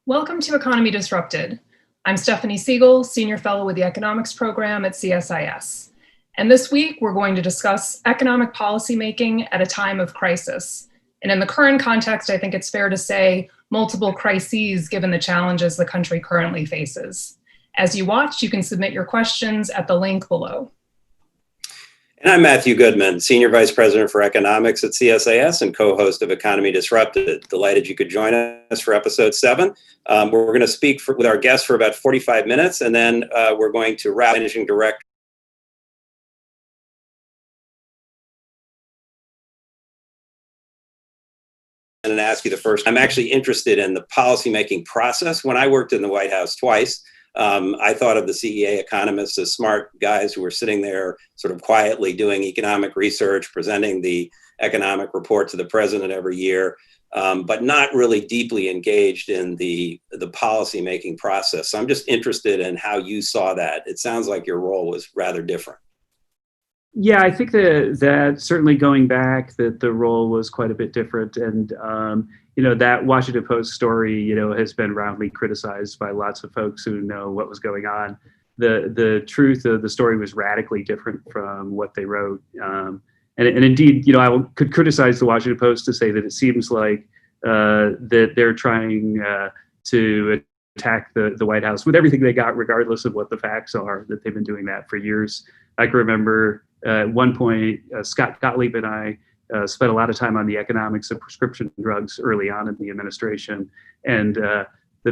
Welcome to Economy Disrupted. I'm Stephanie Segal, Senior Fellow with the Economics Program at CSIS. And this week, we're going to discuss economic policymaking at a time of crisis. And in the current context, I think it's fair to say multiple crises given the challenges the country currently faces. As you watch, you can submit your questions at the link below. And I'm Matthew Goodman, Senior Vice President for Economics at CSIS and co-host of Economy Disrupted. Delighted you could join us for episode 7. We're going to speak with our guests for about 45 minutes, and then we're going to wrap managing director and ask you the first. I'm actually interested in the policymaking process. When I worked in the White House twice, I thought of the CEA economists as smart guys who were sitting there sort of quietly doing economic research, presenting the economic report to the president every year, but not really deeply engaged in the policymaking process. So I'm just interested in how you saw that. It sounds like your role was rather different. Yeah, I think that certainly going back, that the role was quite a bit different. And, that Washington Post story, has been roundly criticized by lots of folks who know what was going on. The truth of the story was radically different from what they wrote. And indeed, I could criticize the Washington Post to say that it seems like that they're trying to attack the White House with everything they got, regardless of what the facts are, that they've been doing that for years. I can remember at one point, Scott Gottlieb and I spent a lot of time on the economics of prescription drugs early on in the administration. And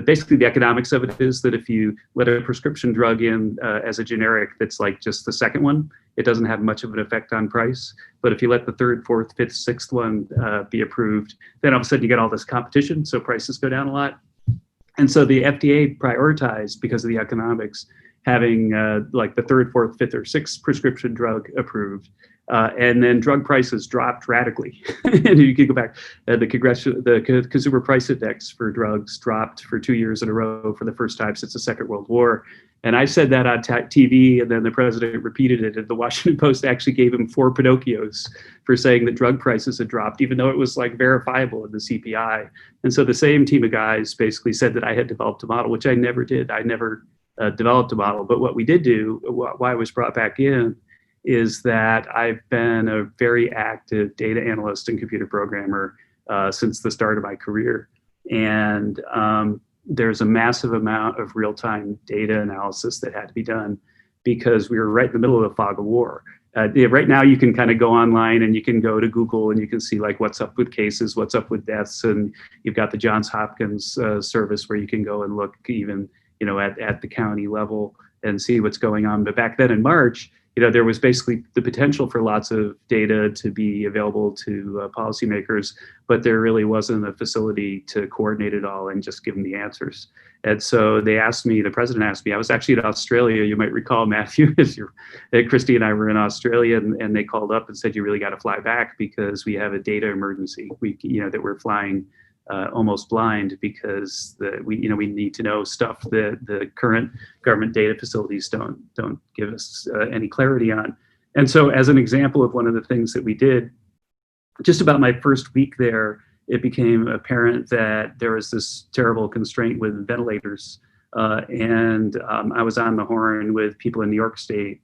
basically the economics of it is that if you let a prescription drug in as a generic that's like just the second one, it doesn't have much of an effect on price. But if you let the third, fourth, fifth, sixth one be approved, then all of a sudden you get all this competition, so prices go down a lot. And so the FDA prioritized, because of the economics, having like the third, fourth, fifth, or sixth prescription drug approved. And then drug prices dropped radically. And you can go back, the Consumer Price Index for drugs dropped for 2 years in a row for the first time since the Second World War. And I said that on TV, and then the president repeated it, and the Washington Post actually gave him 4 Pinocchios for saying that drug prices had dropped, even though it was like verifiable in the CPI. And so the same team of guys basically said that I had developed a model, which I never did. I never developed a model. But what we did do, why I was brought back in, is that I've been a very active data analyst and computer programmer since the start of my career. And there's a massive amount of real-time data analysis that had to be done because we were right in the middle of the fog of war. Right now, you can kind of go online and you can go to Google and you can see like what's up with cases, what's up with deaths, and you've got the Johns Hopkins service where you can go and look even at the county level and see what's going on. But back then in March, there was basically the potential for lots of data to be available to policymakers, but there really wasn't a facility to coordinate it all and just give them the answers. And so the president asked me, I was actually in Australia, you might recall, Matthew, Christy and I were in Australia, and they called up and said, you really got to fly back because we have a data emergency. That we're flying almost blind because we need to know stuff that the current government data facilities don't give us any clarity on. And so as an example of one of the things that we did, just about my first week there, it became apparent that there was this terrible constraint with ventilators. And I was on the horn with people in New York State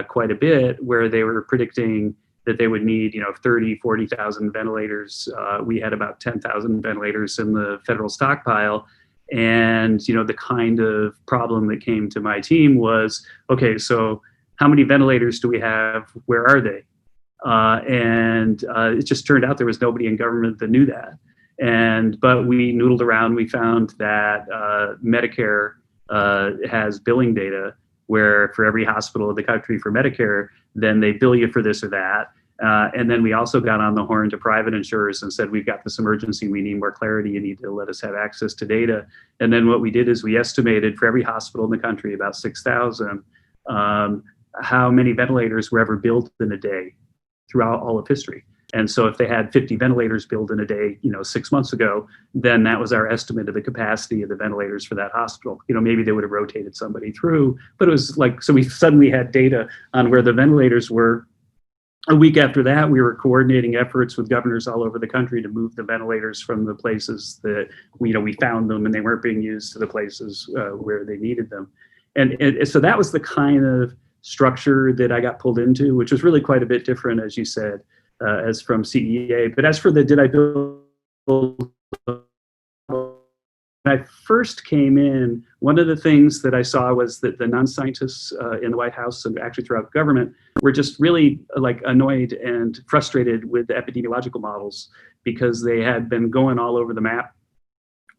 quite a bit, where they were predicting that they would need, 30, 40,000 ventilators. We had about 10,000 ventilators in the federal stockpile. And, the kind of problem that came to my team was, okay, so how many ventilators do we have? Where are they? And it just turned out there was nobody in government that knew that. But we noodled around, we found that Medicare has billing data where for every hospital in the country for Medicare, then they bill you for this or that. And then we also got on the horn to private insurers and said, we've got this emergency, we need more clarity, you need to let us have access to data. And then what we did is we estimated for every hospital in the country, about 6,000, how many ventilators were ever built in a day throughout all of history. And so if they had 50 ventilators built in a day, 6 months ago, then that was our estimate of the capacity of the ventilators for that hospital. Maybe they would have rotated somebody through, but it was like, so we suddenly had data on where the ventilators were A week after that, we were coordinating efforts with governors all over the country to move the ventilators from the places that we found them and they weren't being used to the places where they needed them. And so that was the kind of structure that I got pulled into, which was really quite a bit different, as you said, as from CEA. But as for the did I build, when I first came in, one of the things that I saw was that the non-scientists in the White House and actually throughout government were just really annoyed and frustrated with the epidemiological models because they had been going all over the map.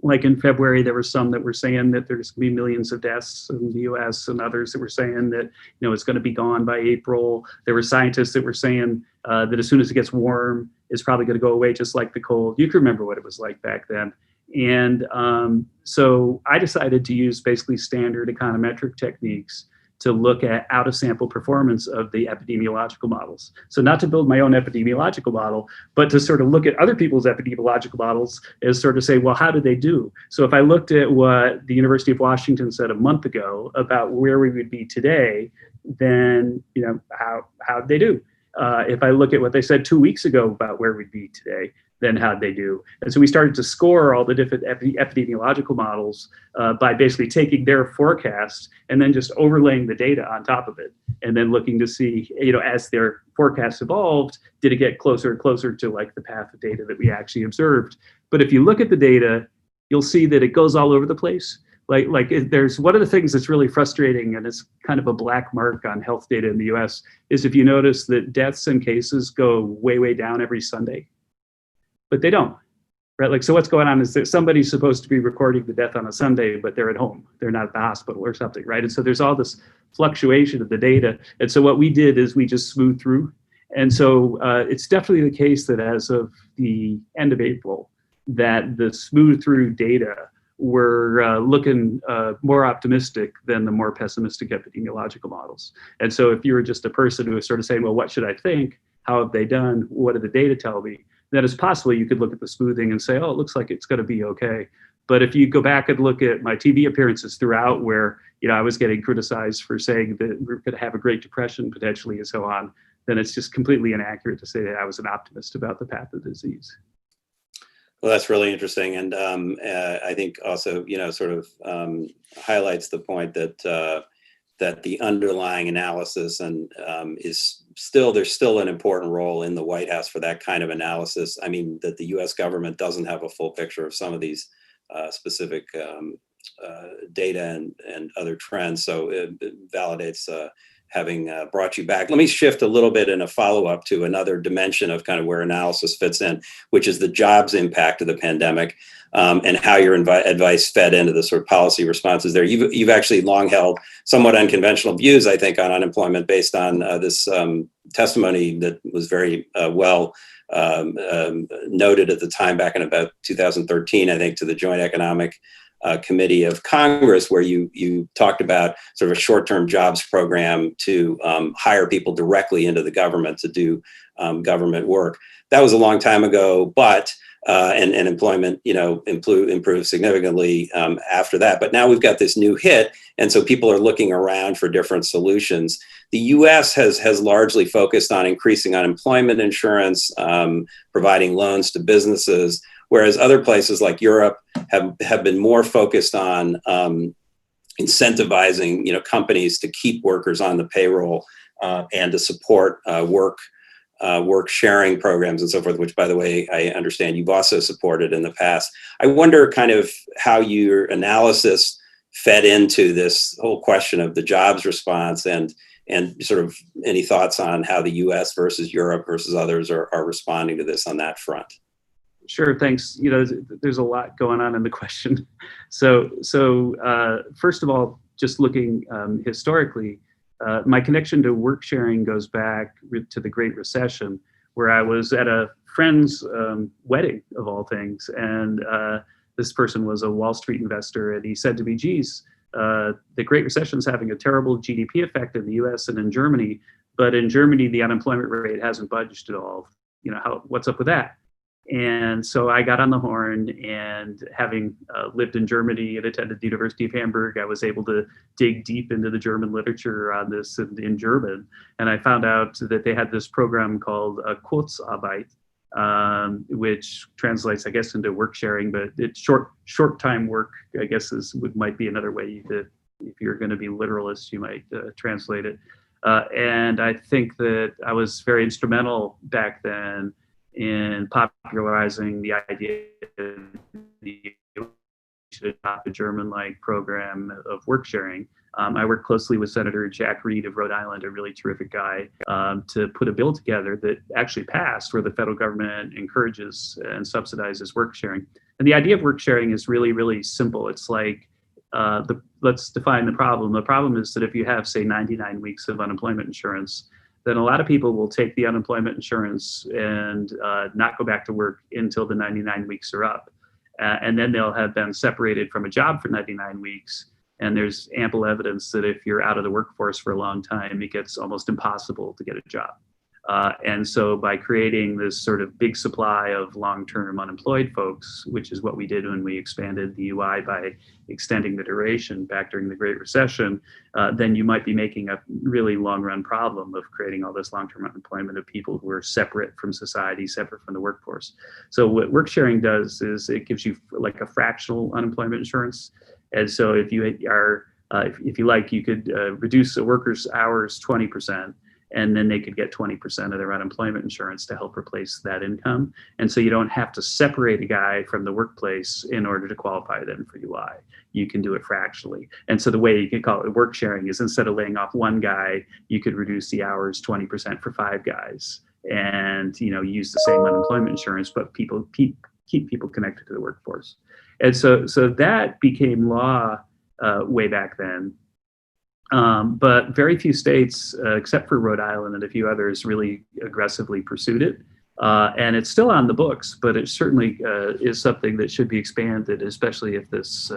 Like in February, there were some that were saying that there's going to be millions of deaths in the US and others that were saying that it's going to be gone by April. There were scientists that were saying that as soon as it gets warm, it's probably going to go away just like the cold. You can remember what it was like back then. And so I decided to use basically standard econometric techniques to look at out-of-sample performance of the epidemiological models. So not to build my own epidemiological model, but to sort of look at other people's epidemiological models as sort of say, well, how did they do? So if I looked at what the University of Washington said a month ago about where we would be today, then how'd they do? If I look at what they said 2 weeks ago about where we'd be today, then how'd they do? And so we started to score all the different epidemiological models by basically taking their forecast and then just overlaying the data on top of it. And then looking to see, as their forecasts evolved, did it get closer and closer to the path of data that we actually observed? But if you look at the data, you'll see that it goes all over the place. There's one of the things that's really frustrating, and it's kind of a black mark on health data in the US, is if you notice that deaths and cases go way, way down every Sunday. But they don't, right? So what's going on is that somebody's supposed to be recording the death on a Sunday, but they're at home. They're not at the hospital or something, right? And so there's all this fluctuation of the data. And so what we did is we just smoothed through. And so it's definitely the case that as of the end of April, that the smooth through data were looking more optimistic than the more pessimistic epidemiological models. And so if you were just a person who was sort of saying, well, what should I think? How have they done? What do the data tell me? Then it's possible you could look at the smoothing and say, oh, it looks like it's going to be okay. But if you go back and look at my TV appearances throughout where, I was getting criticized for saying that we're going to have a Great Depression potentially and so on, then it's just completely inaccurate to say that I was an optimist about the path of the disease. Well, that's really interesting. And I think also, sort of highlights the point that that the underlying analysis and there's still an important role in the White House for that kind of analysis. I mean, that the U.S. government doesn't have a full picture of some of these specific data and other trends. So it validates having brought you back. Let me shift a little bit in a follow-up to another dimension of kind of where analysis fits in, which is the jobs impact of the pandemic and how your advice fed into the sort of policy responses there. You've actually long held somewhat unconventional views, I think, on unemployment based on this testimony that was very well noted at the time back in about 2013, I think, to the Joint Economic Committee of Congress, where you talked about sort of a short-term jobs program to hire people directly into the government to do government work. That was a long time ago, but and employment, improved significantly after that. But now we've got this new hit, and so people are looking around for different solutions. The U.S. has largely focused on increasing unemployment insurance, providing loans to businesses, whereas other places like Europe have been more focused on incentivizing, companies to keep workers on the payroll and to support work sharing programs and so forth, which, by the way, I understand you've also supported in the past. I wonder kind of how your analysis fed into this whole question of the jobs response and sort of any thoughts on how the U.S. versus Europe versus others are responding to this on that front. Sure, thanks. There's a lot going on in the question. So first of all, just looking historically, my connection to work sharing goes back to the Great Recession, where I was at a friend's wedding, of all things. And this person was a Wall Street investor. And he said to me, geez, the Great Recession is having a terrible GDP effect in the US and in Germany. But in Germany, the unemployment rate hasn't budged at all. What's up with that? And so I got on the horn, and having lived in Germany and attended the University of Hamburg, I was able to dig deep into the German literature on this in German. And I found out that they had this program called Kurzarbeit, which translates, I guess, into work sharing, but it's short time work, I guess, might be another way you could, if you're going to be literalist, you might translate it. And I think that I was very instrumental back then in popularizing the idea that you should adopt a German-like program of work sharing. I worked closely with Senator Jack Reed of Rhode Island, a really terrific guy, to put a bill together that actually passed, where the federal government encourages and subsidizes work sharing. And the idea of work sharing is really, really simple. It's like, let's define the problem. The problem is that if you have, say, 99 weeks of unemployment insurance, then a lot of people will take the unemployment insurance and not go back to work until the 99 weeks are up. And then they'll have been separated from a job for 99 weeks. And there's ample evidence that if you're out of the workforce for a long time, it gets almost impossible to get a job. And so by creating this sort of big supply of long-term unemployed folks, which is what we did when we expanded the UI by extending the duration back during the Great Recession, then you might be making a really long-run problem of creating all this long-term unemployment of people who are separate from society, separate from the workforce. So what work sharing does is it gives you like a fractional unemployment insurance. And so if you are, if you like, you could reduce a worker's hours 20%. And then they could get 20% of their unemployment insurance to help replace that income. And so you don't have to separate a guy from the workplace in order to qualify them for UI. You can do it fractionally. And so the way you can call it work sharing is, instead of laying off one guy, you could reduce the hours 20% for 5 guys and, you know, use the same unemployment insurance, but people keep people connected to the workforce. And so that became law way back then. But very few states, except for Rhode Island and a few others, really aggressively pursued it. And it's still on the books, but it certainly is something that should be expanded, especially if this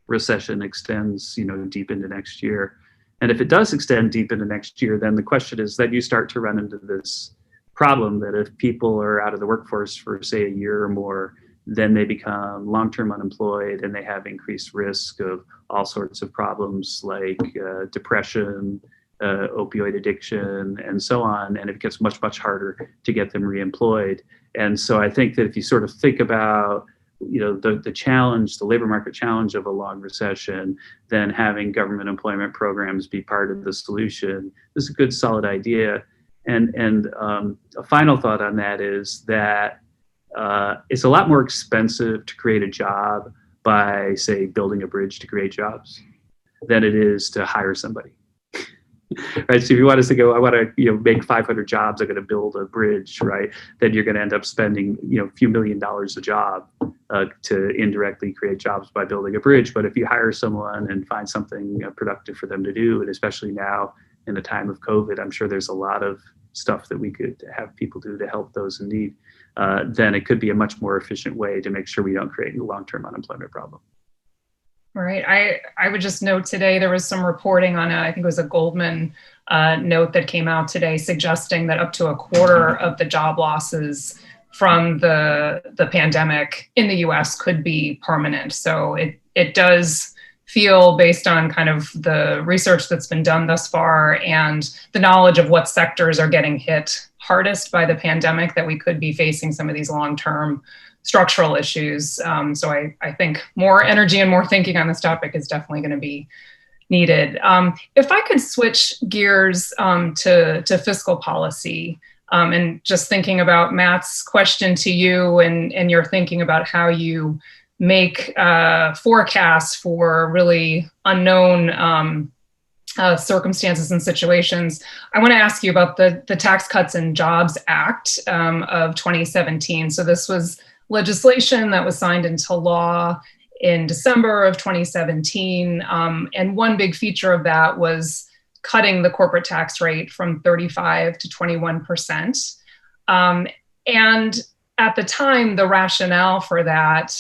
recession extends, you know, deep into next year. And if it does extend deep into next year, then the question is that you start to run into this problem that if people are out of the workforce for, say, a year or more, then they become long-term unemployed and they have increased risk of all sorts of problems like depression, opioid addiction, and so on. And it gets much, much harder to get them reemployed. And so I think that if you sort of think about, you know, the challenge, the labor market challenge of a long recession, then having government employment programs be part of the solution is a good, solid idea. And a final thought on that is that it's a lot more expensive to create a job by, say, building a bridge to create jobs than it is to hire somebody. Right? So if you want to say, I want to, you know, make 500 jobs, I'm going to build a bridge, right? Then you're going to end up spending, you know, a few $1 million a job to indirectly create jobs by building a bridge. But if you hire someone and find something productive for them to do, and especially now in the time of COVID, I'm sure there's a lot of stuff that we could have people do to help those in need. Then it could be a much more efficient way to make sure we don't create a long-term unemployment problem. Right. I would just note today there was some reporting on I think it was a Goldman note that came out today suggesting that up to a quarter of the job losses from the pandemic in the US could be permanent. So it does feel, based on kind of the research that's been done thus far and the knowledge of what sectors are getting hit hardest by the pandemic, that we could be facing some of these long-term structural issues. So I think more energy and more thinking on this topic is definitely going to be needed. If I could switch gears to fiscal policy, and just thinking about Matt's question to you and your thinking about how you make forecasts for really unknown circumstances and situations, I want to ask you about the Tax Cuts and Jobs Act of 2017. So this was legislation that was signed into law in December of 2017. And one big feature of that was cutting the corporate tax rate from 35 to 21%. And at the time, the rationale for that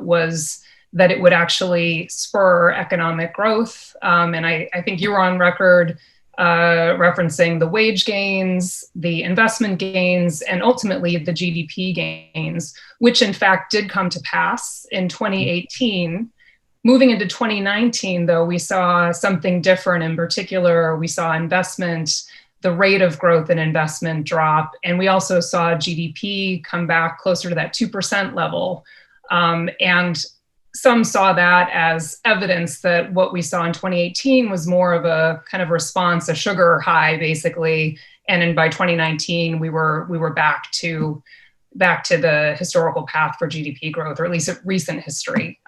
was that it would actually spur economic growth. And I think you were on record referencing the wage gains, the investment gains, and ultimately the GDP gains, which in fact did come to pass in 2018. Moving into 2019, though, we saw something different. In particular, we saw investment, the rate of growth in investment drop, and we also saw GDP come back closer to that 2% level. And some saw that as evidence that what we saw in 2018 was more of a kind of response, a sugar high, basically. And then by 2019, we were back to the historical path for GDP growth, or at least recent history.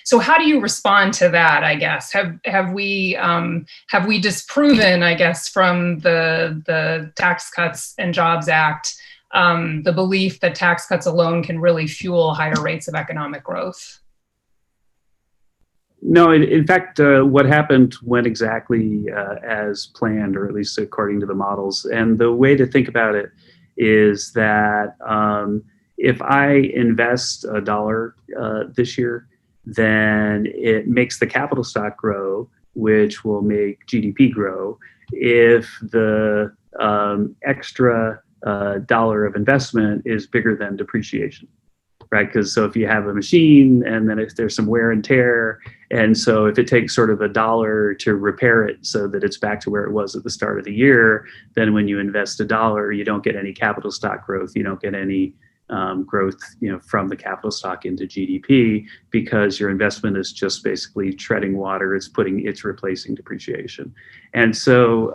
So how do you respond to that, I guess? Have we disproven, I guess, from the Tax Cuts and Jobs Act, the belief that tax cuts alone can really fuel higher rates of economic growth? No, in fact, what happened went exactly as planned, or at least according to the models. And the way to think about it is that if I invest $1 this year, then it makes the capital stock grow, which will make GDP grow. If the extra dollar of investment is bigger than depreciation, right? Because so if you have a machine and then if there's some wear and tear, and so if it takes sort of $1 to repair it so that it's back to where it was at the start of the year, then when you invest $1, you don't get any capital stock growth. You don't get any growth, from the capital stock into GDP, because your investment is just basically treading water. It's replacing depreciation. And so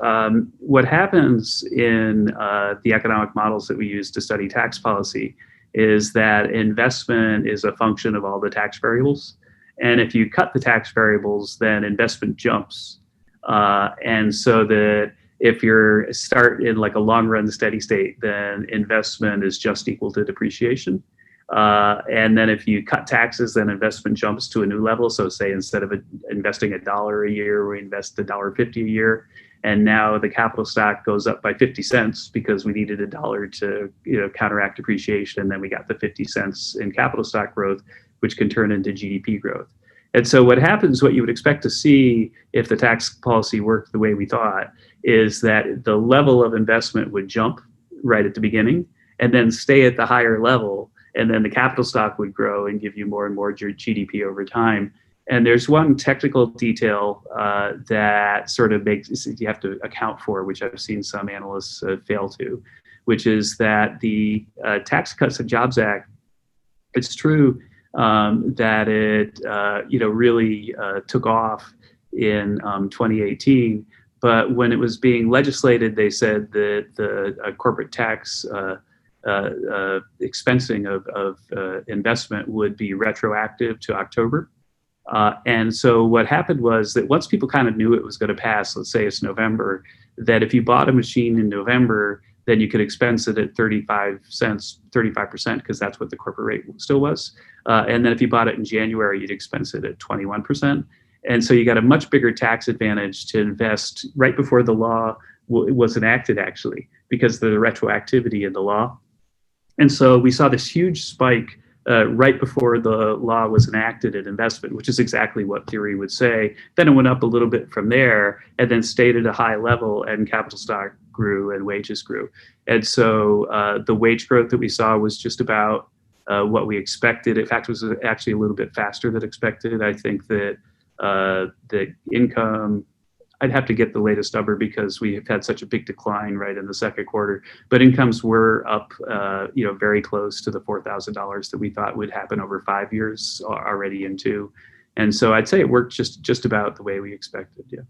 what happens in the economic models that we use to study tax policy is that investment is a function of all the tax variables. And if you cut the tax variables, then investment jumps. And so that if you start in like a long run steady state, then investment is just equal to depreciation. And then if you cut taxes, then investment jumps to a new level. So say instead of investing $1 a year, we invest $1.50 a year. And now the capital stock goes up by 50 cents because we needed $1 to counteract depreciation. And then we got the 50 cents in capital stock growth, which can turn into GDP growth. And so what happens, what you would expect to see if the tax policy worked the way we thought, is that the level of investment would jump right at the beginning and then stay at the higher level. And then the capital stock would grow and give you more and more GDP over time. And there's one technical detail that sort of makes you have to account for, which I've seen some analysts fail to, which is that the Tax Cuts and Jobs Act, it's true that it really took off in 2018. But when it was being legislated, they said that the corporate tax expensing of investment would be retroactive to October. And so what happened was that once people kind of knew it was going to pass, let's say it's November, that if you bought a machine in November, then you could expense it at 35 cents, 35%, because that's what the corporate rate still was. And then if you bought it in January, you'd expense it at 21%. And so you got a much bigger tax advantage to invest right before the law was enacted, actually, because of the retroactivity in the law. And so we saw this huge spike right before the law was enacted in investment, which is exactly what theory would say. Then it went up a little bit from there and then stayed at a high level, and capital stock grew and wages grew. And so the wage growth that we saw was just about what we expected. In fact, it was actually a little bit faster than expected. I think that the income, I'd have to get the latest number because we have had such a big decline right in the second quarter, but incomes were up, very close to the $4,000 that we thought would happen over 5 years already in 2. And so I'd say it worked just about the way we expected. Yeah.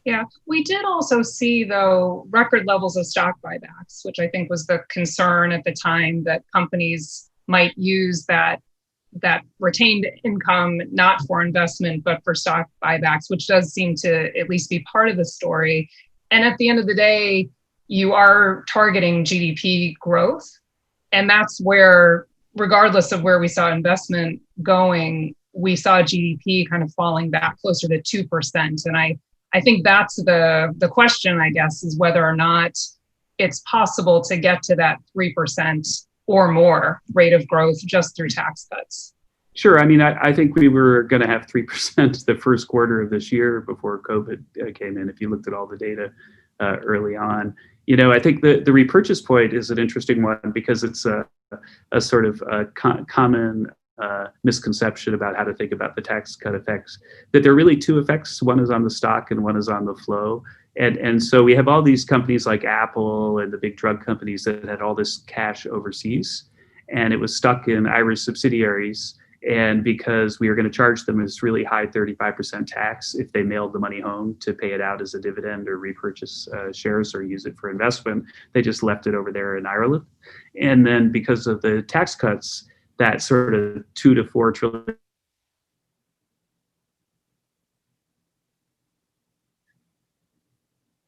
Yeah, we did also see, though, record levels of stock buybacks, which I think was the concern at the time, that companies might use that retained income not for investment, but for stock buybacks, which does seem to at least be part of the story. And at the end of the day, you are targeting GDP growth. And that's where, regardless of where we saw investment going, we saw GDP kind of falling back closer to 2%. And I think that's the question, I guess, is whether or not it's possible to get to that 3% or more rate of growth just through tax cuts. Sure. I mean, I think we were going to have 3% the first quarter of this year before COVID came in, if you looked at all the data. early on. I think the repurchase point is an interesting one because it's a sort of common misconception about how to think about the tax cut effects, that there are really two effects. One is on the stock and one is on the flow. And so we have all these companies like Apple and the big drug companies that had all this cash overseas, and it was stuck in Irish subsidiaries. And because we were going to charge them this really high 35% tax if they mailed the money home to pay it out as a dividend or repurchase shares or use it for investment, they just left it over there in Ireland. And then because of the tax cuts, that sort of 2 to 4 trillion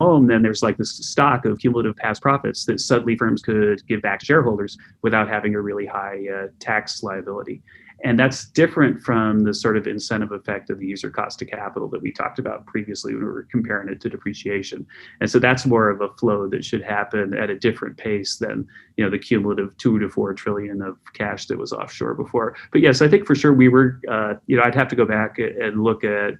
home, then there's like this stock of cumulative past profits that suddenly firms could give back to shareholders without having a really high tax liability. And that's different from the sort of incentive effect of the user cost of capital that we talked about previously when we were comparing it to depreciation. And so that's more of a flow that should happen at a different pace than the cumulative 2 to 4 trillion of cash that was offshore before. But yes, I think for sure we were, I'd have to go back and look at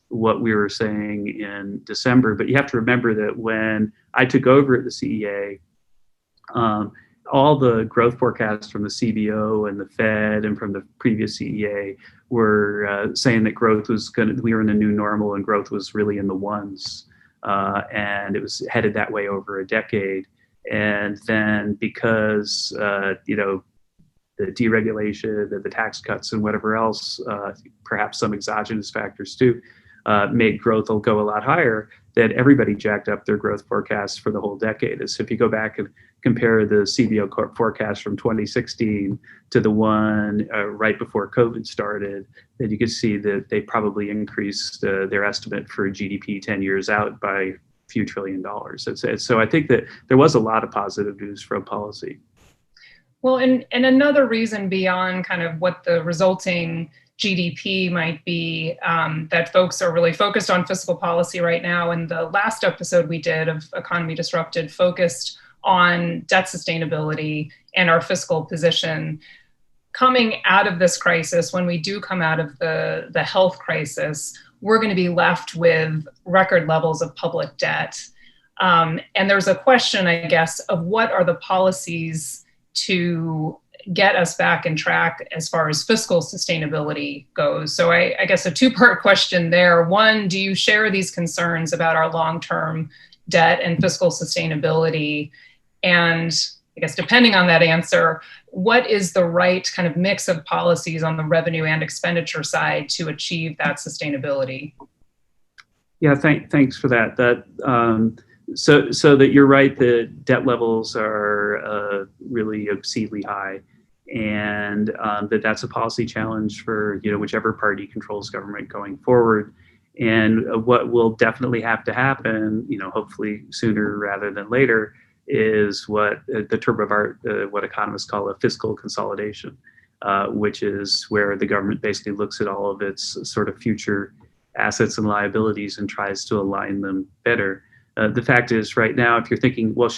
what we were saying in December. But you have to remember that when I took over at the CEA, all the growth forecasts from the CBO and the Fed and from the previous CEA were saying that we were in a new normal and growth was really in the ones. And it was headed that way over a decade. And then because, the deregulation, the tax cuts and whatever else, perhaps some exogenous factors too, made growth will go a lot higher, that everybody jacked up their growth forecasts for the whole decade. So if you go back and compare the CBO forecast from 2016 to the one right before COVID started, then you could see that they probably increased their estimate for GDP 10 years out by a few $1 trillion. So I think that there was a lot of positive news from policy. Well, and another reason beyond kind of what the resulting GDP might be, that folks are really focused on fiscal policy right now. And the last episode we did of Economy Disrupted focused on debt sustainability and our fiscal position. Coming out of this crisis, when we do come out of the health crisis, we're going to be left with record levels of public debt. And there's a question, I guess, of what are the policies to get us back in track as far as fiscal sustainability goes. So I guess a two-part question there. One, do you share these concerns about our long-term debt and fiscal sustainability? And I guess depending on that answer, what is the right kind of mix of policies on the revenue and expenditure side to achieve that sustainability? Yeah, thanks for that. So that you're right, the debt levels are really obscenely high, and that's a policy challenge for whichever party controls government going forward. And what will definitely have to happen, hopefully sooner rather than later, is what the term of art, what economists call a fiscal consolidation, which is where the government basically looks at all of its sort of future assets and liabilities and tries to align them better. The fact is, right now, if you're thinking, well,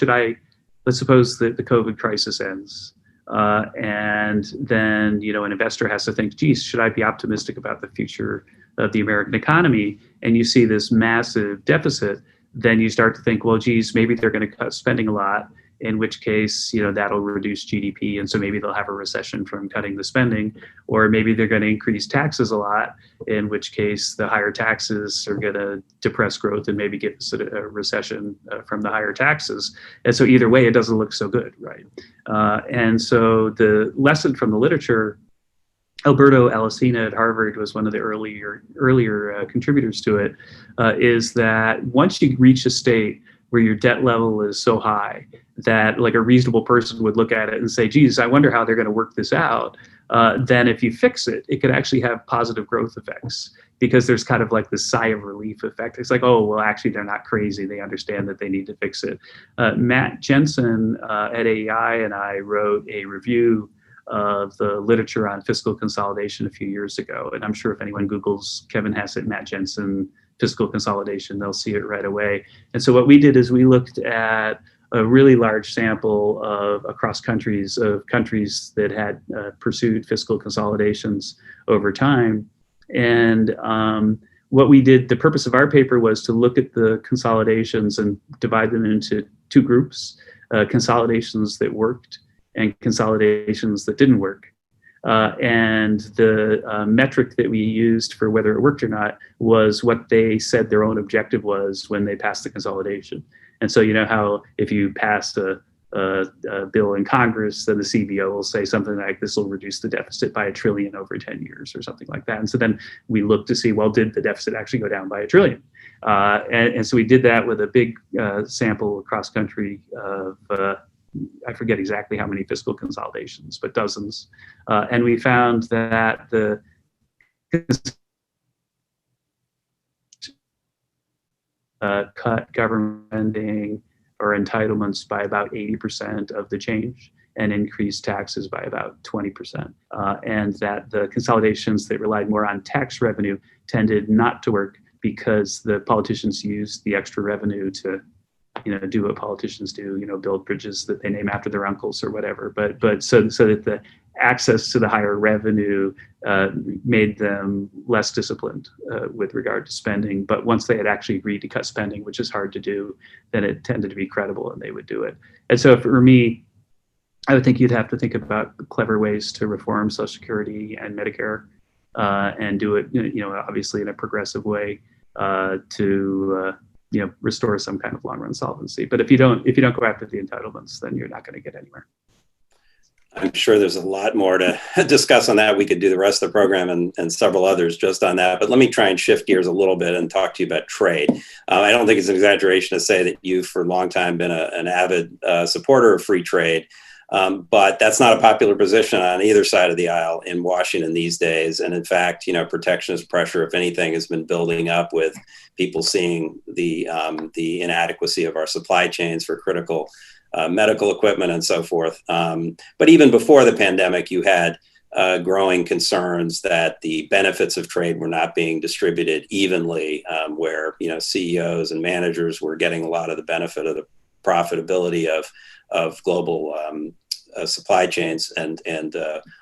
let's suppose that the COVID crisis ends, and then an investor has to think, geez, should I be optimistic about the future of the American economy? And you see this massive deficit, then you start to think, well, geez, maybe they're going to cut spending a lot, in which case, that'll reduce GDP. And so maybe they'll have a recession from cutting the spending, or maybe they're going to increase taxes a lot, in which case the higher taxes are going to depress growth and maybe give us a recession from the higher taxes. And so either way, it doesn't look so good, right? And so the lesson from the literature, Alberto Alesina at Harvard was one of the earlier contributors to it, is that once you reach a state where your debt level is so high that like a reasonable person would look at it and say, geez, I wonder how they're going to work this out. Then if you fix it, it could actually have positive growth effects, because there's kind of like this sigh of relief effect. It's like, oh, well, actually, they're not crazy. They understand that they need to fix it. Matt Jensen at AEI and I wrote a review of the literature on fiscal consolidation a few years ago. And I'm sure if anyone Googles Kevin Hassett, Matt Jensen, fiscal consolidation, they'll see it right away. And so what we did is we looked at a really large sample across countries that had pursued fiscal consolidations over time. And what we did, the purpose of our paper was to look at the consolidations and divide them into two groups, consolidations that worked and consolidations that didn't work. And the metric that we used for whether it worked or not was what they said their own objective was when they passed the consolidation. And so you know how if you passed a bill in Congress, then the CBO will say something like, this will reduce the deficit by $1 trillion over 10 years or something like that. And so then we look to see, well, did the deficit actually go down by $1 trillion? And so we did that with a big sample across country of, I forget exactly how many fiscal consolidations, but dozens. And we found that the cut government spending or entitlements by about 80% of the change and increased taxes by about 20%. And that the consolidations that relied more on tax revenue tended not to work because the politicians used the extra revenue to do what politicians do, build bridges that they name after their uncles or whatever. But so that the access to the higher revenue made them less disciplined with regard to spending. But once they had actually agreed to cut spending, which is hard to do, then it tended to be credible and they would do it. And so for me, I would think you'd have to think about clever ways to reform Social Security and Medicare and do it, obviously in a progressive way to restore some kind of long-run solvency. But if you don't go after the entitlements, then you're not going to get anywhere. I'm sure there's a lot more to discuss on that. We could do the rest of the program and several others just on that. But let me try and shift gears a little bit and talk to you about trade. I don't think it's an exaggeration to say that you've for a long time been an avid supporter of free trade. But that's not a popular position on either side of the aisle in Washington these days. And in fact, protectionist pressure, if anything, has been building up with people seeing the inadequacy of our supply chains for critical medical equipment and so forth. But even before the pandemic, you had growing concerns that the benefits of trade were not being distributed evenly, where CEOs and managers were getting a lot of the benefit of the profitability of global supply chains and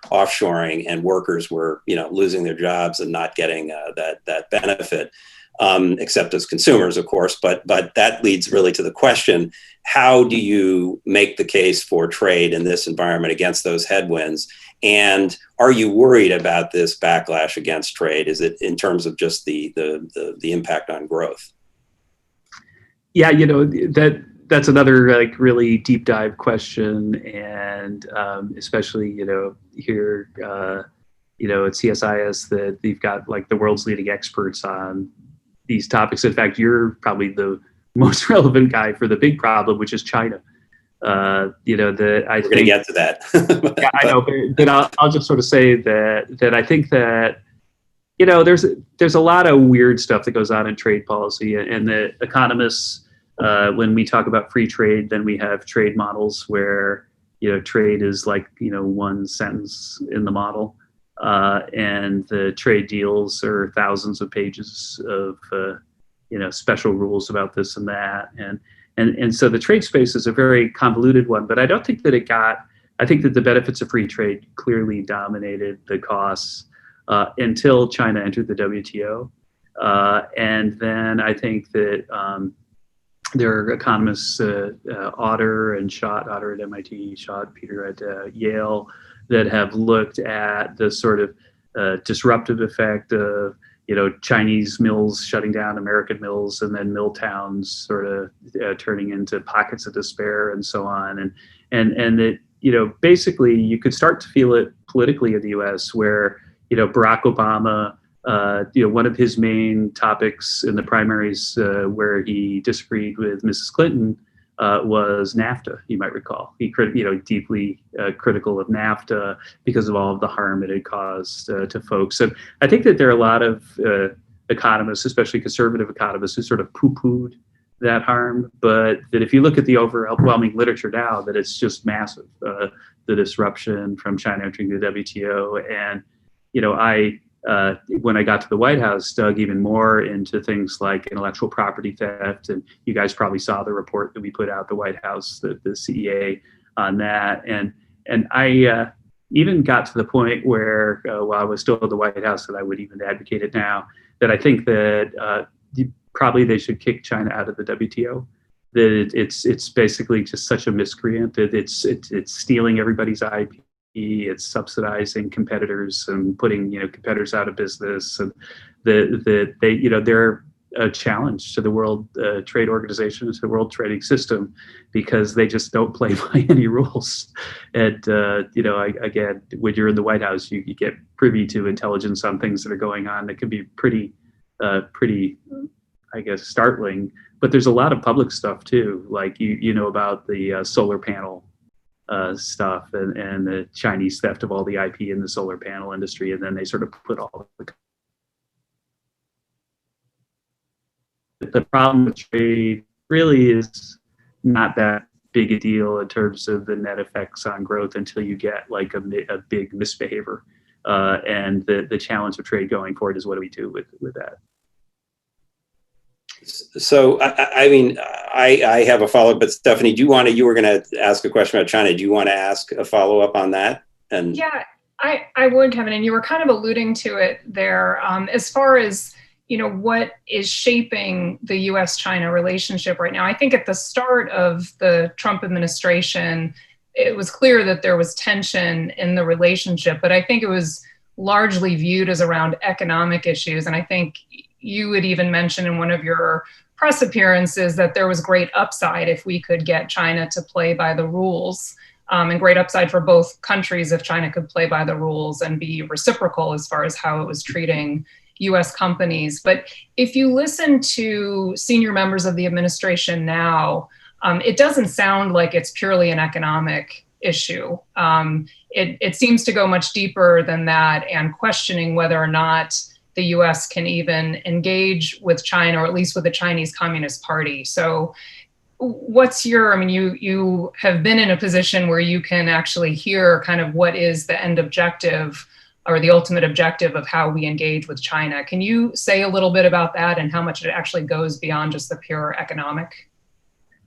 offshoring, and workers were losing their jobs and not getting that benefit, except as consumers, of course. But that leads really to the question: how do you make the case for trade in this environment against those headwinds? And are you worried about this backlash against trade? Is it in terms of just the impact on growth? Yeah, that's another really deep dive question, and especially here at CSIS that you've got the world's leading experts on these topics. In fact, you're probably the most relevant guy for the big problem, which is China. We're going to get to that. Yeah, I know, but I'll just sort of say that I think that there's a lot of weird stuff that goes on in trade policy, and the economists. When we talk about free trade, then we have trade models where trade is one sentence in the model, and the trade deals are thousands of pages of special rules about this and that, and so the trade space is a very convoluted one. But I don't think that I think that the benefits of free trade clearly dominated the costs until China entered the WTO, and then I think that. There are economists, Otter at MIT, Schott, Peter at Yale, that have looked at the sort of disruptive effect of Chinese mills shutting down American mills, and then mill towns sort of turning into pockets of despair and so on, and that basically you could start to feel it politically in the U.S. where Barack Obama. One of his main topics in the primaries where he disagreed with Mrs. Clinton was NAFTA. You might recall he deeply critical of NAFTA because of all of the harm it had caused to folks. And I think that there are a lot of economists, especially conservative economists, who sort of poo-pooed that harm. But that if you look at the overwhelming literature now, that it's just massive, the disruption from China entering the WTO. And when I got to the White House, dug even more into things like intellectual property theft. And you guys probably saw the report that we put out, the White House, the CEA on that. And I even got to the point where, while I was still at the White House, that I would even advocate it now, that I think that probably they should kick China out of the WTO. That it's basically just such a miscreant that it's stealing everybody's IP. It's subsidizing competitors and putting competitors out of business, and that they they're a challenge to the World Trade Organization, to the World Trading System, because they just don't play by any rules. And again, when you're in the White House, you get privy to intelligence on things that are going on that can be pretty, I guess, startling. But there's a lot of public stuff too, like you know about the solar panel stuff and the Chinese theft of all the IP in the solar panel industry, and then they sort of put all the problem with trade really is not that big a deal in terms of the net effects on growth until you get like a big misbehavior. And the challenge of trade going forward is what do we do with that? So, I have a follow-up, but Stephanie, you were going to ask a question about China. Do you want to ask a follow-up on that? And yeah, I would, Kevin, and you were kind of alluding to it there. As far as what is shaping the U.S.-China relationship right now. I think at the start of the Trump administration, it was clear that there was tension in the relationship, but I think it was largely viewed as around economic issues. And I think you had even mentioned in one of your press appearances that there was great upside if we could get China to play by the rules, and great upside for both countries if China could play by the rules and be reciprocal as far as how it was treating U.S. companies. But if you listen to senior members of the administration now, it doesn't sound like it's purely an economic issue. It seems to go much deeper than that, and questioning whether or not the U.S. can even engage with China, or at least with the Chinese Communist Party. So what's you have been in a position where you can actually hear kind of what is the end objective or the ultimate objective of how we engage with China. Can you say a little bit about that and how much it actually goes beyond just the pure economic?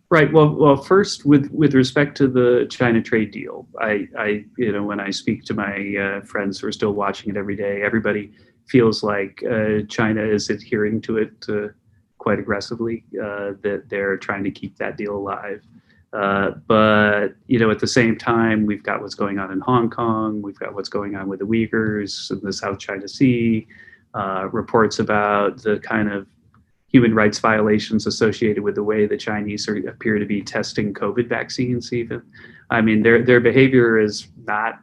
Right. Well, first, with respect to the China trade deal, I when I speak to my friends who are still watching it every day, everybody feels like China is adhering to it quite aggressively, that they're trying to keep that deal alive. But at the same time, we've got what's going on in Hong Kong. We've got what's going on with the Uyghurs in the South China Sea. Reports about the kind of human rights violations associated with the way the Chinese appear to be testing COVID vaccines. Even, I mean, their behavior is not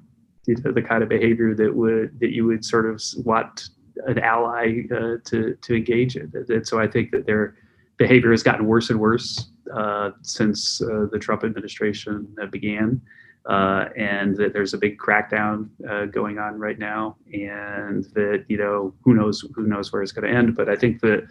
the kind of behavior that you would sort of want an ally to engage in. And so I think that their behavior has gotten worse and worse since the Trump administration began, and that there's a big crackdown going on right now, and that who knows where it's going to end. But I think that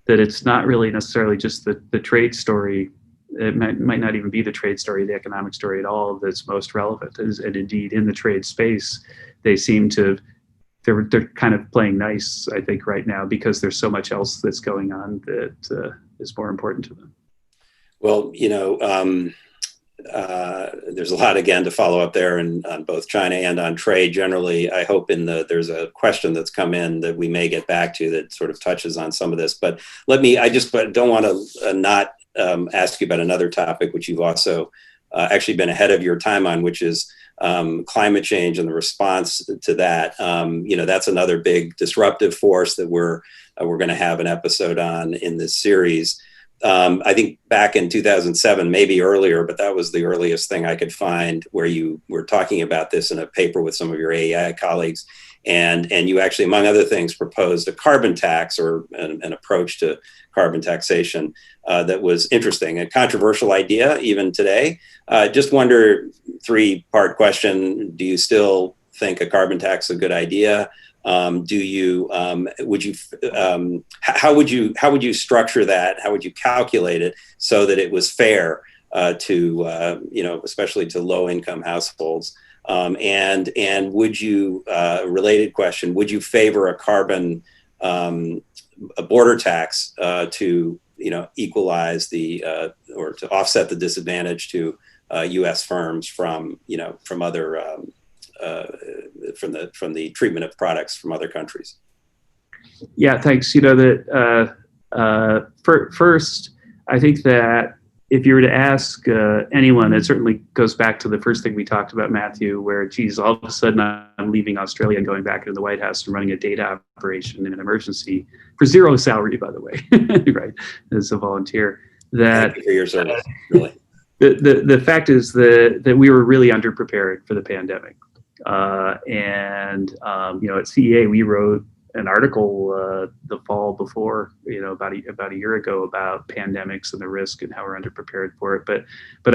it's not really necessarily just the trade story. It might not even be the trade story, the economic story at all that's most relevant. And indeed, in the trade space, they seem to they're kind of playing nice, I think, right now, because there's so much else that's going on that is more important to them. Well, there's a lot, again, to follow up there on both China and on trade generally. I hope there's a question that's come in that we may get back to that sort of touches on some of this. But I just don't want to not ask you about another topic, which you've also actually been ahead of your time on, which is climate change and the response to that. That's another big disruptive force that we're going to have an episode on in this series. I think back in 2007, maybe earlier, but that was the earliest thing I could find where you were talking about this in a paper with some of your AEI colleagues. And you actually, among other things, proposed a carbon tax or an approach to carbon taxation that was interesting, a controversial idea even today. Just wonder, three-part question: do you still think a carbon tax is a good idea? How would you structure that? How would you calculate it so that it was fair to especially to low-income households? And would you, related question, would you favor a carbon a border tax to equalize or to offset the disadvantage to U.S. firms from other from the treatment of products from other countries? Yeah, thanks. First, I think that if you were to ask anyone, it certainly goes back to the first thing we talked about, Matthew, where, geez, all of a sudden I'm leaving Australia and going back into the White House and running a data operation in an emergency for zero salary, by the way, right, as a volunteer. Thank you for your service, really. The fact is that we were really underprepared for the pandemic. At CEA, we wrote an article the fall before, about a year ago, about pandemics and the risk and how we're underprepared for it. But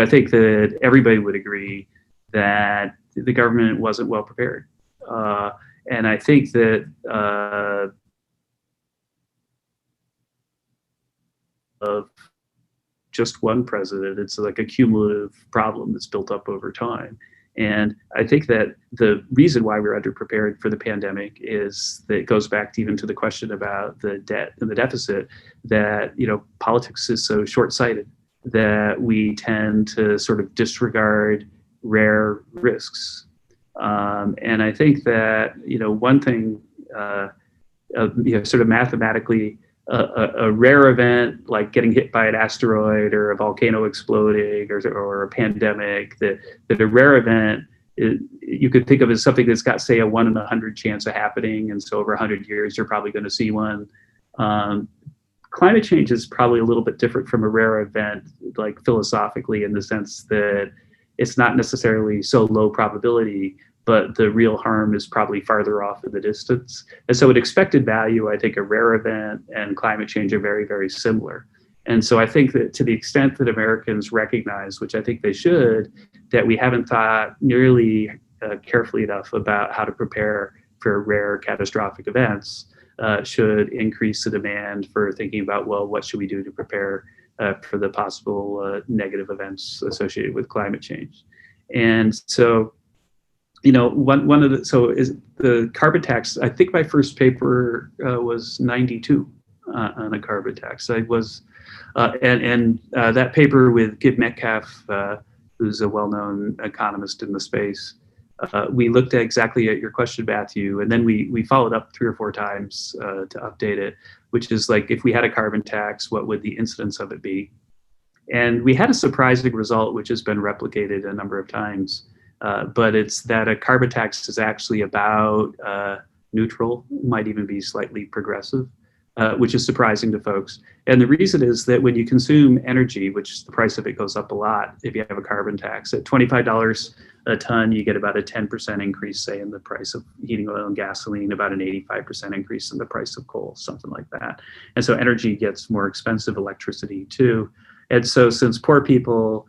I think that everybody would agree that the government wasn't well prepared. And I think that of just one president, it's like a cumulative problem that's built up over time. And I think that the reason why we're underprepared for the pandemic is that it goes back even to the question about the debt and the deficit, that, politics is so short-sighted that we tend to sort of disregard rare risks. And I think that, one thing, sort of mathematically, a rare event like getting hit by an asteroid or a volcano exploding or a pandemic, that a rare event you could think of as something that's got, say, a 1 in 100 chance of happening, and so over 100 years you're probably going to see one. Climate change is probably a little bit different from a rare event, like philosophically, in the sense that it's not necessarily so low probability, but the real harm is probably farther off in the distance. And so at expected value, I think a rare event and climate change are very, very similar. And so I think that to the extent that Americans recognize, which I think they should, that we haven't thought nearly carefully enough about how to prepare for rare catastrophic events, should increase the demand for thinking about, well, what should we do to prepare for the possible negative events associated with climate change? And so, one of the carbon tax. I think my first paper was 92 on a carbon tax. I was, that paper with Gib Metcalf, who's a well-known economist in the space. We looked exactly at your question, Matthew, and then we followed up 3 or 4 times to update it, which is like, if we had a carbon tax, what would the incidence of it be? And we had a surprising result, which has been replicated a number of times. But it's that a carbon tax is actually about neutral, might even be slightly progressive, which is surprising to folks. And the reason is that when you consume energy, which the price of it goes up a lot if you have a carbon tax, at $25 a ton, you get about a 10% increase, say, in the price of heating oil and gasoline, about an 85% increase in the price of coal, something like that. And so energy gets more expensive, electricity too. And so since poor people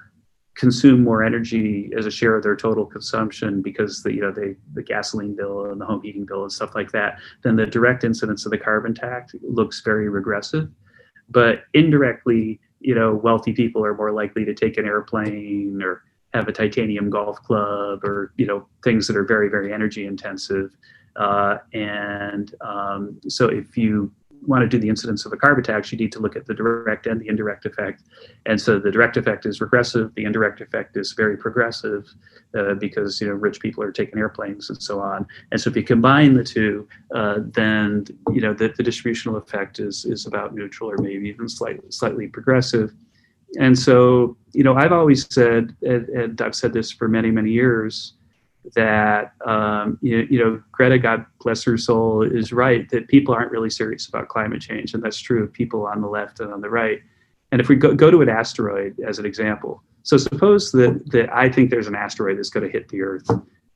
consume more energy as a share of their total consumption because the gasoline bill and the home heating bill and stuff like that, then the direct incidence of the carbon tax looks very regressive. But indirectly, wealthy people are more likely to take an airplane or have a titanium golf club or, things that are very, very energy intensive. So if you want to do the incidence of a carbon tax, you need to look at the direct and the indirect effect. And so the direct effect is regressive, the indirect effect is very progressive because rich people are taking airplanes and so on. And so if you combine the two, then the distributional effect is about neutral or maybe even slightly progressive. And so I've always said, and I've said this for many, many years, that Greta, God bless her soul, is right, that people aren't really serious about climate change, and that's true of people on the left and on the right. And if we go to an asteroid as an example, so suppose that I think there's an asteroid that's going to hit the Earth,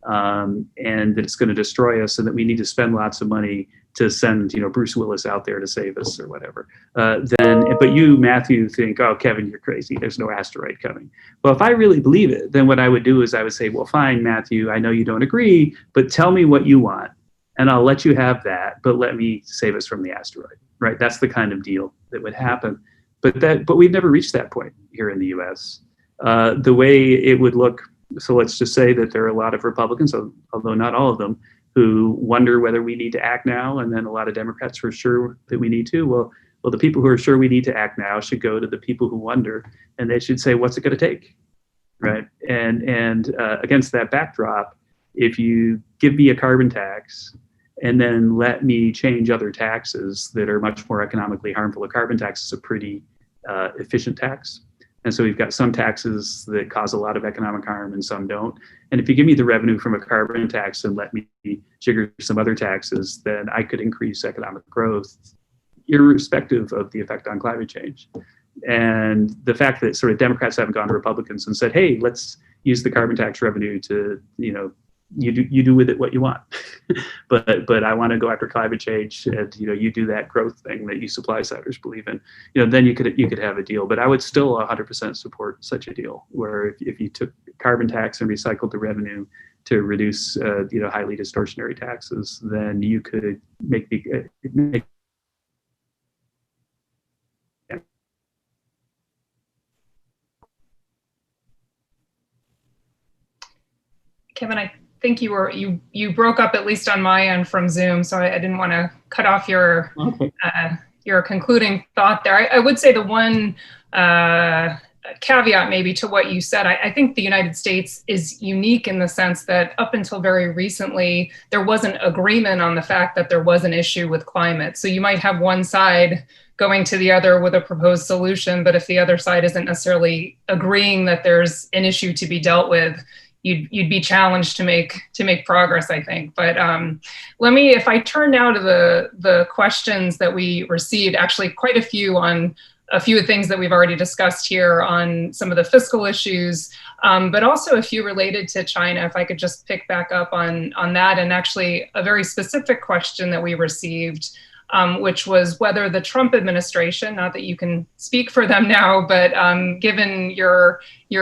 and that it's going to destroy us, and that we need to spend lots of money to send Bruce Willis out there to save us or whatever. But you, Matthew, think, oh, Kevin, you're crazy. There's no asteroid coming. Well, if I really believe it, then what I would do is I would say, well, fine, Matthew, I know you don't agree, but tell me what you want, and I'll let you have that, but let me save us from the asteroid, right? That's the kind of deal that would happen. But we've never reached that point here in the U.S. The way it would look, so let's just say that there are a lot of Republicans, although not all of them, who wonder whether we need to act now, and then a lot of Democrats who are sure that we need to. Well, the people who are sure we need to act now should go to the people who wonder, and they should say, what's it going to take, right? And against that backdrop, if you give me a carbon tax and then let me change other taxes that are much more economically harmful. A carbon tax is a pretty efficient tax. And so we've got some taxes that cause a lot of economic harm and some don't. And if you give me the revenue from a carbon tax and let me jigger some other taxes, then I could increase economic growth irrespective of the effect on climate change. And the fact that sort of Democrats haven't gone to Republicans and said, hey, let's use the carbon tax revenue to, you do with it what you want. but I want to go after climate change, and you do that growth thing that you supply siders believe in. Then you could have a deal. But I would still 100% support such a deal where if you took carbon tax and recycled the revenue to reduce highly distortionary taxes, then you could make Kevin, I think you broke up, at least on my end from Zoom, so I didn't want to cut off your concluding thought there. I would say the one caveat maybe to what you said, I think the United States is unique in the sense that up until very recently, there wasn't agreement on the fact that there was an issue with climate. So you might have one side going to the other with a proposed solution, but if the other side isn't necessarily agreeing that there's an issue to be dealt with, you'd be challenged to make progress, I think. But if I turn now to the questions that we received, actually quite a few on a few of the things that we've already discussed here on some of the fiscal issues, but also a few related to China, if I could just pick back up on that, and actually a very specific question that we received, which was whether the Trump administration, not that you can speak for them now, but given your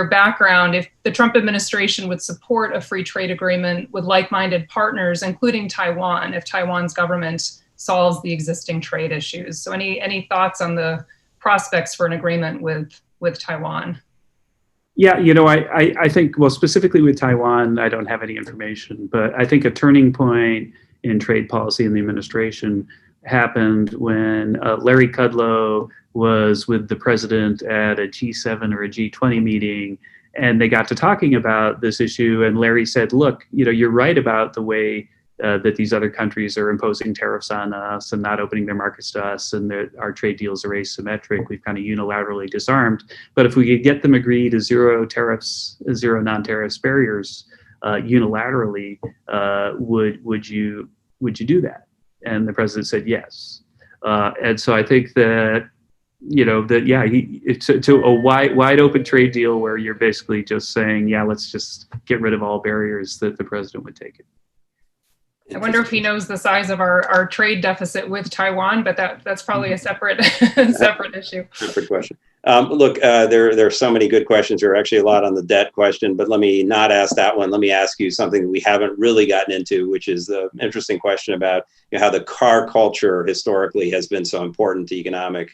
background, if the Trump administration would support a free trade agreement with like-minded partners, including Taiwan, if Taiwan's government solves the existing trade issues. So any thoughts on the prospects for an agreement with Taiwan? Yeah, I think, well, specifically with Taiwan, I don't have any information, but I think a turning point in trade policy in the administration happened when Larry Kudlow was with the president at a G7 or a G20 meeting, and they got to talking about this issue. And Larry said, look, you're right about the way that these other countries are imposing tariffs on us and not opening their markets to us, and that our trade deals are asymmetric. We've kind of unilaterally disarmed. But if we could get them agree to zero non-tariffs barriers unilaterally, would you do that? And the president said yes. And so I think that, it's a wide open trade deal where you're basically just saying, yeah, let's just get rid of all barriers, that the president would take it. I wonder if he knows the size of our trade deficit with Taiwan, but that's probably a separate separate issue. Separate question. Look, there are so many good questions. There are actually a lot on the debt question, but let me not ask that one. Let me ask you something we haven't really gotten into, which is the interesting question about how the car culture historically has been so important to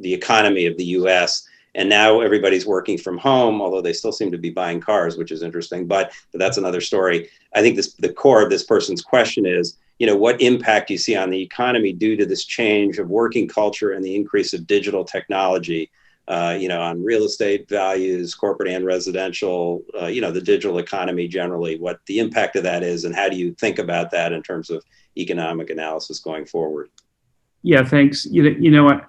the economy of the U.S. And now everybody's working from home, although they still seem to be buying cars, which is interesting. But that's another story. I think the core of this person's question is, what impact do you see on the economy due to this change of working culture and the increase of digital technology, on real estate values, corporate and residential, the digital economy generally, what the impact of that is, and how do you think about that in terms of economic analysis going forward? Yeah, thanks. You know what?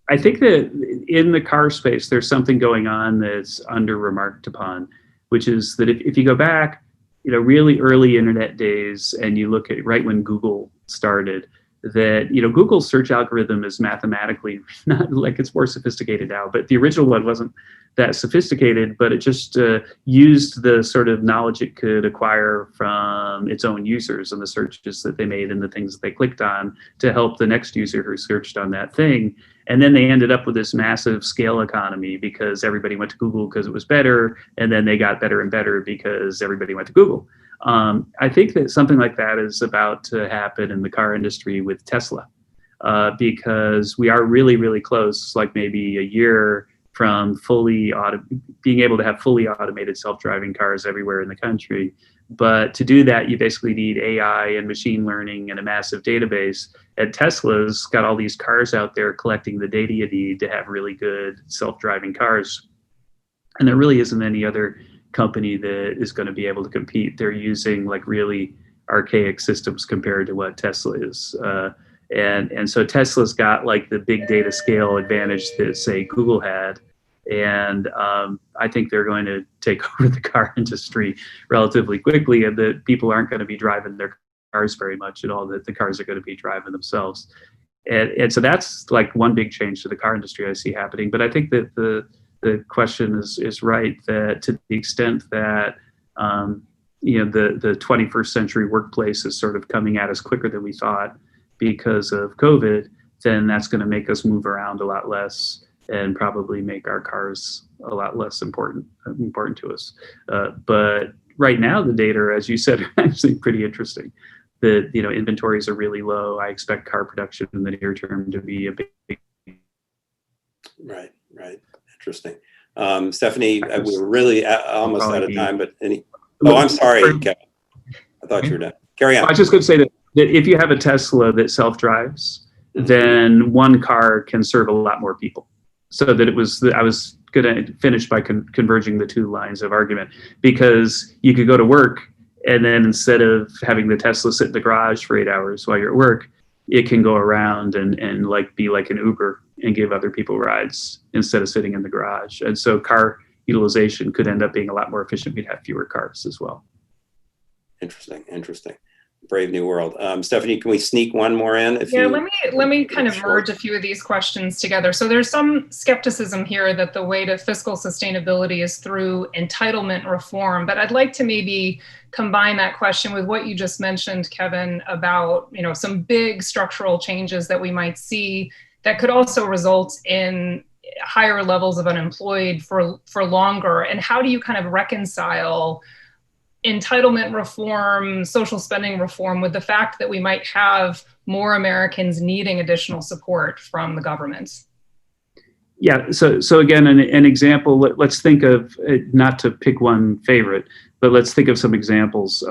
I think that in the car space, there's something going on that's under remarked upon, which is that if you go back, really early internet days, and you look at right when Google started, that, Google's search algorithm is mathematically not like it's more sophisticated now, but the original one wasn't that sophisticated, but it just used the sort of knowledge it could acquire from its own users and the searches that they made and the things that they clicked on to help the next user who searched on that thing. And then they ended up with this massive scale economy because everybody went to Google because it was better, and then they got better and better because everybody went to Google. I think that something like that is about to happen in the car industry with Tesla, because we are really, really close, like maybe a year from being able to have fully automated self-driving cars everywhere in the country. But to do that, you basically need AI and machine learning and a massive database. And Tesla's got all these cars out there collecting the data you need to have really good self-driving cars. And there really isn't any other company that is going to be able to compete. They're using like really archaic systems compared to what Tesla is. And so Tesla's got like the big data scale advantage that say Google had. And I think they're going to take over the car industry relatively quickly, and that people aren't going to be driving their cars very much at all, that the cars are going to be driving themselves. And so that's like one big change to the car industry I see happening. But I think that the question is right, that to the extent that the 21st century workplace is sort of coming at us quicker than we thought because of COVID, then that's going to make us move around a lot less and probably make our cars a lot less important to us. But right now, the data, as you said, are actually pretty interesting. The inventories are really low. I expect car production in the near term to be a big. Right. Interesting. Stephanie, we're really almost out of time, but I'm sorry, Kevin. I thought you were done. Carry on. I was just going to say that if you have a Tesla that self-drives, then one car can serve a lot more people. So that I was going to finish by converging the two lines of argument, because you could go to work and then instead of having the Tesla sit in the garage for 8 hours while you're at work, it can go around and like be like an Uber and give other people rides instead of sitting in the garage. And so car utilization could end up being a lot more efficient. We'd have fewer cars as well. Interesting. Brave new world. Stephanie, can we sneak one more in? Let me kind of merge a few of these questions together. So there's some skepticism here that the way to fiscal sustainability is through entitlement reform, but I'd like to maybe combine that question with what you just mentioned, Kevin, about some big structural changes that we might see that could also result in higher levels of unemployed for longer. And how do you kind of reconcile entitlement reform, social spending reform, with the fact that we might have more Americans needing additional support from the government? Yeah, so again, an example, let's think of, not to pick one favorite, but let's think of some examples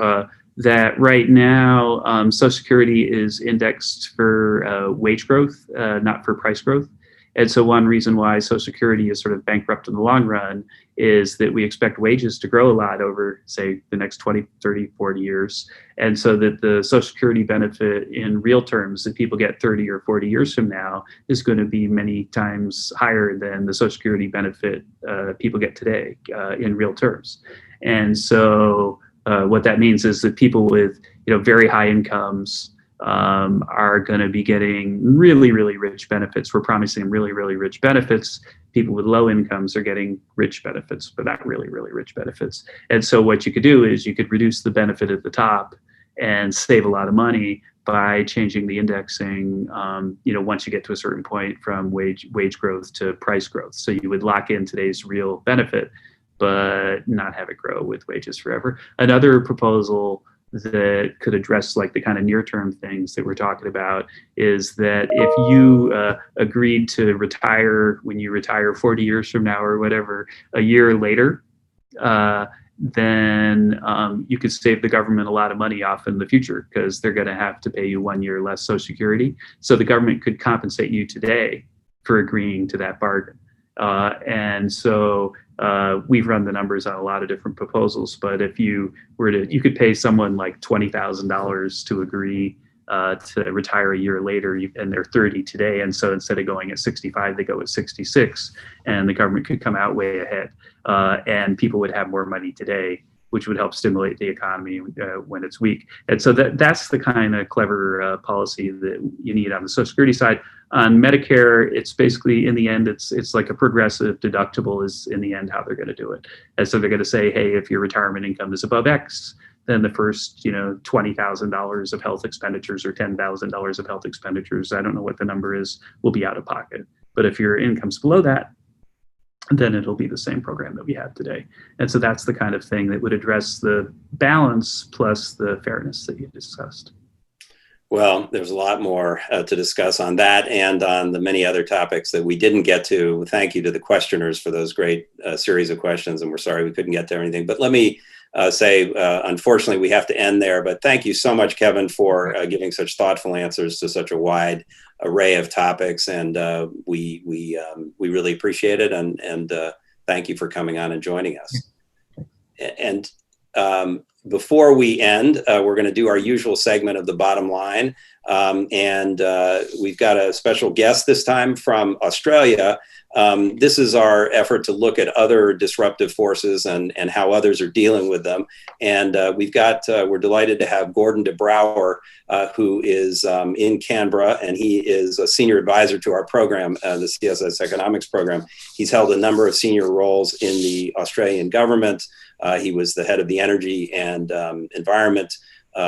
that right now, Social Security is indexed for wage growth, not for price growth. And so one reason why Social Security is sort of bankrupt in the long run is that we expect wages to grow a lot over, say, the next 20, 30, 40 years. And so that the Social Security benefit in real terms that people get 30 or 40 years from now is going to be many times higher than the Social Security benefit people get today in real terms. And so what that means is that people with very high incomes are going to be getting really, really rich benefits. We're promising them really, really rich benefits. People with low incomes are getting rich benefits, but not really, really rich benefits. And so what you could do is you could reduce the benefit at the top and save a lot of money by changing the indexing, once you get to a certain point from wage growth to price growth. So you would lock in today's real benefit, but not have it grow with wages forever. Another proposal that could address like the kind of near-term things that we're talking about is that if you agreed to retire when you retire 40 years from now or whatever, a year later, then you could save the government a lot of money off in the future, because they're going to have to pay you 1 year less Social Security. So the government could compensate you today for agreeing to that bargain. And so we've run the numbers on a lot of different proposals, but if you were to, you could pay someone like $20,000 to agree to retire a year later, and they're 30 today. And so instead of going at 65, they go at 66, and the government could come out way ahead, and people would have more money today, which would help stimulate the economy when it's weak. And so that's the kind of clever policy that you need on the Social Security side. On Medicare, it's basically, in the end, it's like a progressive deductible is in the end how they're going to do it. And so they're going to say, hey, if your retirement income is above X, then the first, $20,000 of health expenditures or $10,000 of health expenditures, I don't know what the number is, will be out of pocket. But if your income's below that, then it'll be the same program that we have today. And so that's the kind of thing that would address the balance plus the fairness that you discussed. Well, there's a lot more to discuss on that and on the many other topics that we didn't get to. Thank you to the questioners for those great series of questions, and we're sorry we couldn't get to everything. But let me say, unfortunately, we have to end there. But thank you so much, Kevin, for giving such thoughtful answers to such a wide array of topics, and we really appreciate it. And thank you for coming on and joining us. And Before we end, we're going to do our usual segment of the bottom line. And we've got a special guest this time from Australia. This is our effort to look at other disruptive forces and how others are dealing with them. And we're delighted to have Gordon de Brouwer, who is in Canberra, and he is a senior advisor to our program, the CSIS Economics Program. He's held a number of senior roles in the Australian government. He was the head of the Energy and Environment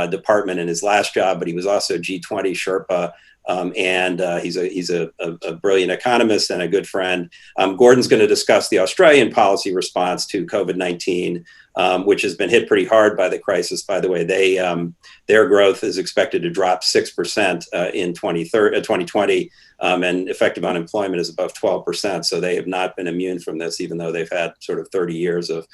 Department in his last job, but he was also G20 Sherpa, and he's a brilliant economist and a good friend. Gordon's going to discuss the Australian policy response to COVID-19, which has been hit pretty hard by the crisis. By the way, their growth is expected to drop 6% in 2020, and effective unemployment is above 12%. So they have not been immune from this, even though they've had sort of 30 years of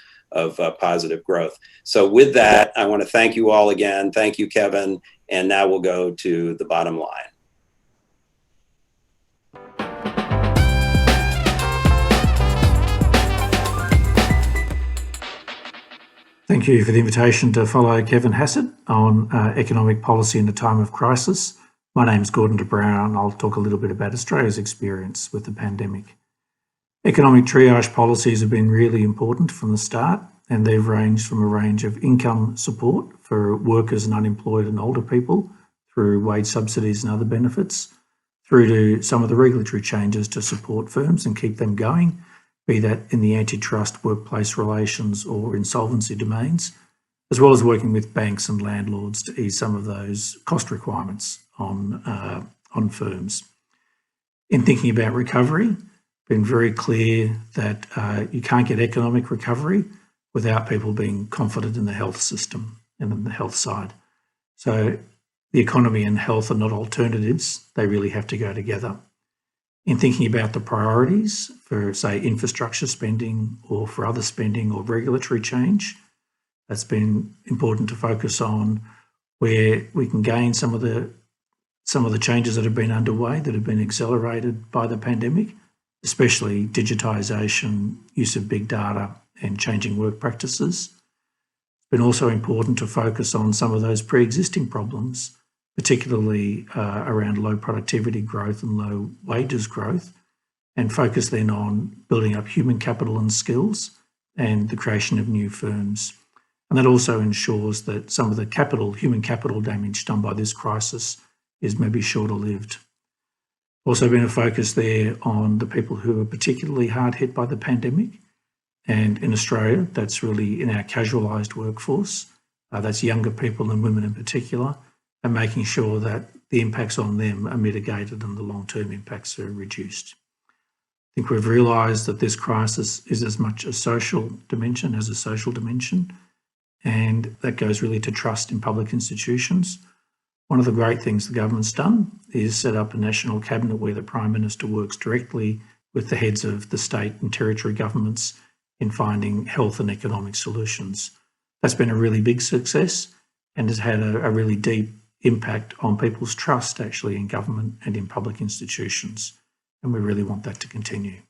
positive growth. So with that, I want to thank you all again. Thank you, Kevin. And now we'll go to the bottom line. Thank you for the invitation to follow Kevin Hassett on economic policy in a time of crisis. My name is Gordon de Brouwer, and I'll talk a little bit about Australia's experience with the pandemic. Economic triage policies have been really important from the start, and they've ranged from a range of income support for workers and unemployed and older people through wage subsidies and other benefits, through to some of the regulatory changes to support firms and keep them going, be that in the antitrust, workplace relations or insolvency domains, as well as working with banks and landlords to ease some of those cost requirements on firms. In thinking about recovery, been very clear that you can't get economic recovery without people being confident in the health system and in the health side. So the economy and health are not alternatives, they really have to go together. In thinking about the priorities for, say, infrastructure spending or for other spending or regulatory change, that's been important to focus on where we can gain some of the changes that have been underway that have been accelerated by the pandemic, especially digitisation, use of big data and changing work practices. It's been also important to focus on some of those pre-existing problems, particularly around low productivity growth and low wages growth, and focus then on building up human capital and skills and the creation of new firms. And that also ensures that some of the human capital damage done by this crisis is maybe shorter lived. Also been a focus there on the people who are particularly hard hit by the pandemic. And in Australia, that's really in our casualised workforce. That's younger people and women in particular, and making sure that the impacts on them are mitigated and the long-term impacts are reduced. I think we've realised that this crisis is as much a social dimension as a social dimension, and that goes really to trust in public institutions. One of the great things the government's done is set up a national cabinet where the Prime Minister works directly with the heads of the state and territory governments in finding health and economic solutions. That's been a really big success and has had a really deep impact on people's trust actually in government and in public institutions. And we really want that to continue.